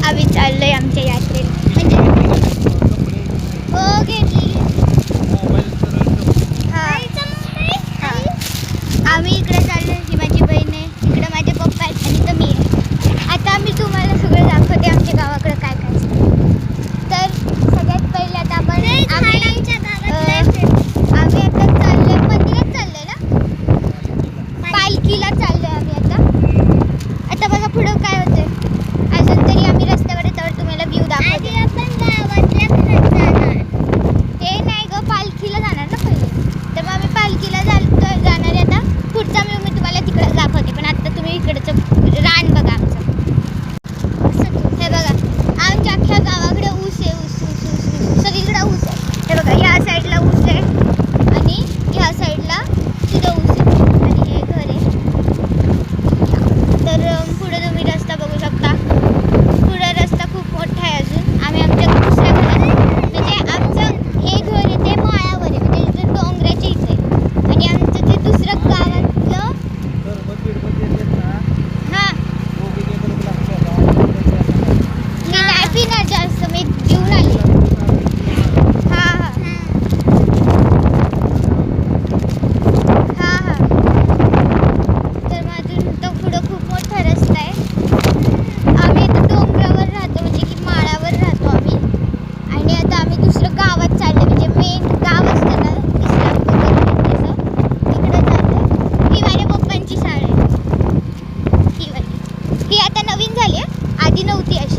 आम्ही चाललोय आमच्या यात्रेला. म्हणजे हो घेतली. आम्ही इकडे चाललोय. ही माझी बहीण आहे, इकडे माझे पप्पा आहेत आणि इथं मी आहे. आता आम्ही तुम्हाला सगळं दाखवते आमच्या गावाकडे काय काय असतं. तर सगळ्यात पहिले आता आम्ही आता चाललोय मंदिरात चाललोय ना, पालखीला चाललोय आम्ही आता बघा पुढं काय होतंय. अजून तरी आम्ही रस्त्यावर येतो, तुम्हाला व्ह्यू दाखवते. ते नाही ग, पालखीला जाणार ना पहिले. तर मग आम्ही पालखीला जाणार आहे आता. पुढचा व्ह्यू मी तुम्हाला तिकडे दाखवते, पण आता तुम्ही इकडचं रान बघा आमचं. हे बघा आमच्या अख्ख्या गावाकडे ऊस आहे, ऊस ऊस ऊस ऊस सगळीकडे ऊस आहे. हे बघा ह्या साईडला ऊस आहे आणि ह्या साईडला तिथं ऊस आहे आणि हे घर आहे. तर पुढे तुम्ही रस्ता बघू शकता. पुढे रस्ता खूप मोठा आहे. अजून आम्ही आमच्या दुसऱ्या घरात, म्हणजे आमचं हे घर आहे ते माळावर आहे, म्हणजे इथं डोंगराच्या इथे आहे. आणि आमचं ते दुसरं गावातलं हां मी नाही पिणार जास्त, मी घेऊन आली. हां हां हां हां. तर मग अजून तो पुढं खूप मोठा रस्ता आहे. आम्ही आता डोंगरावर राहतो, म्हणजे की माळावर राहतो आम्ही. आणि आता आम्ही दुसरं गावात चाललो, म्हणजे मेन गाव असतं ना तसं तिकडं चाललो. ही माझ्या पप्पांची शाळा आहे, ही वाली. ही आता नवीन झाली आहे, आधी नव्हती अशी.